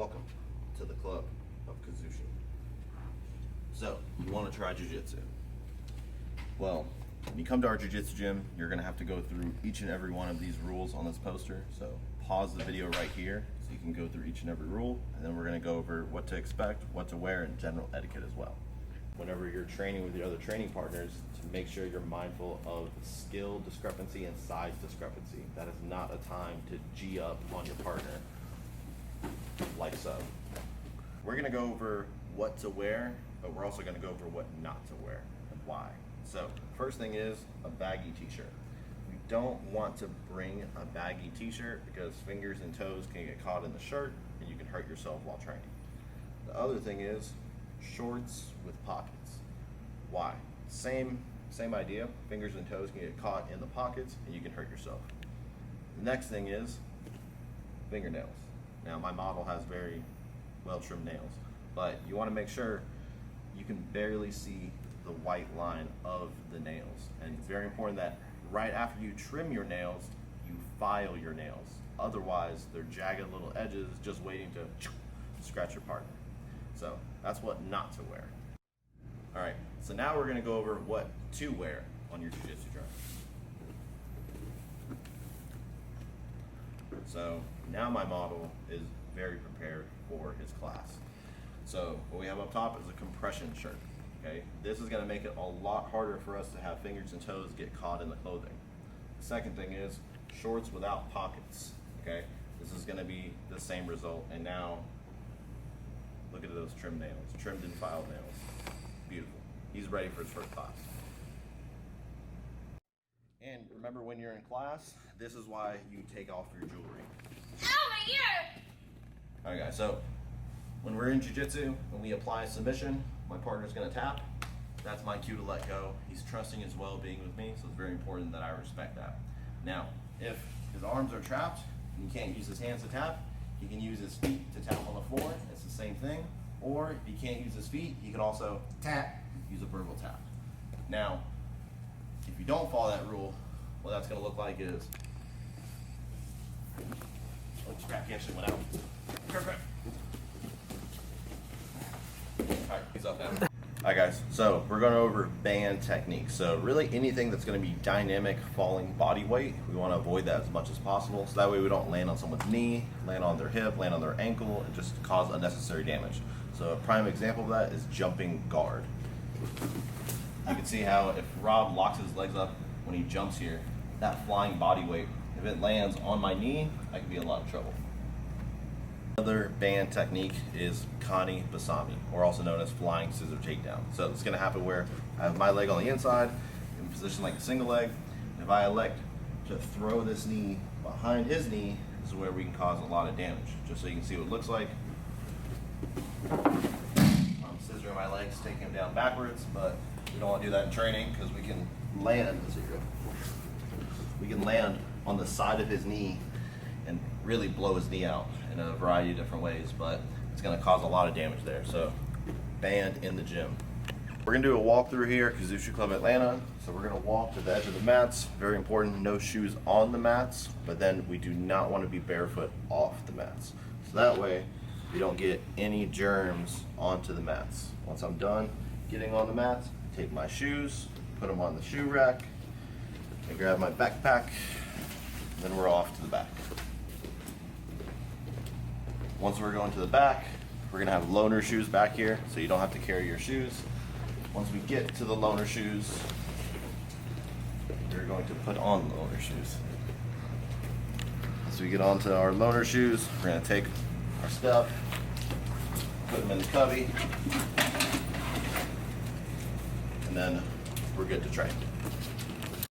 Welcome to the club of Kuzushi. So, you want to try jiu-jitsu? Well, when you come to our jiu-jitsu gym, you're going to have to go through each and every one of these rules on this poster. So pause the video right here so you can go through each and every rule, and then we're going to go over what to expect, what to wear, and general etiquette as well. Whenever you're training with your other training partners, to make sure you're mindful of skill discrepancy and size discrepancy. That is not a time to G up on your partner, like so. We're gonna go over what to wear, but we're also gonna go over what not to wear and why. So, first thing is a baggy t-shirt. We don't want to bring a baggy t-shirt because fingers and toes can get caught in the shirt and you can hurt yourself while training. The other thing is shorts with pockets. Why? Same idea. Fingers and toes can get caught in the pockets and you can hurt yourself. The next thing is fingernails. Now my model has very well trimmed nails, but you want to make sure you can barely see the white line of the nails. And it's very important that right after you trim your nails, you file your nails. Otherwise, they're jagged little edges just waiting to scratch your partner. So that's what not to wear. All right, so now we're gonna go over what to wear on your jiu-jitsu drum. So now my model is very prepared for his class. So what we have up top is a compression shirt, okay? This is gonna make it a lot harder for us to have fingers and toes get caught in the clothing. The second thing is shorts without pockets, okay? This is gonna be the same result, and now look at those trimmed nails, trimmed and filed nails. Beautiful. He's ready for his first class. And remember, when you're in class, this is why you take off your jewelry. Ow, my ear! All right, guys, so when we're in jiu-jitsu, when we apply submission, my partner's gonna tap. That's my cue to let go. He's trusting his well-being with me, so it's very important that I respect that. Now, if his arms are trapped and he can't use his hands to tap, he can use his feet to tap on the floor. It's the same thing. Or if he can't use his feet, he can also tap, use a verbal tap. Now, if you don't follow that rule, what that's gonna look like is, oh, crap, he actually went out. Perfect. All right, he's up now. All right, guys, so we're going over band techniques. So really anything that's going to be dynamic falling body weight, we want to avoid that as much as possible. So that way we don't land on someone's knee, land on their hip, land on their ankle, and just cause unnecessary damage. So a prime example of that is jumping guard. You can see how if Rob locks his legs up when he jumps here, that flying body weight, if it lands on my knee, I could be in a lot of trouble. Another band technique is Kani Basami, or also known as flying scissor takedown. So it's going to happen where I have my leg on the inside, in position like a single leg. If I elect to throw this knee behind his knee, this is where we can cause a lot of damage. Just so you can see what it looks like. I'm scissoring my legs, taking him down backwards, but we don't want to do that in training because we can land. We can land on the side of his knee and really blow his knee out in a variety of different ways, but it's going to cause a lot of damage there. So band in the gym. We're going to do a walkthrough here at Kuzushi Club Atlanta. So we're going to walk to the edge of the mats. Very important, no shoes on the mats, but then we do not want to be barefoot off the mats. So that way we don't get any germs onto the mats. Once I'm done getting on the mats, take my shoes, put them on the shoe rack, and grab my backpack, and then we're off to the back. Once we're going to the back, we're gonna have loaner shoes back here, so you don't have to carry your shoes. Once we get to the loaner shoes, we're going to put on the loaner shoes. As we get onto our loaner shoes, we're gonna take our stuff, put them in the cubby, and then we're good to train.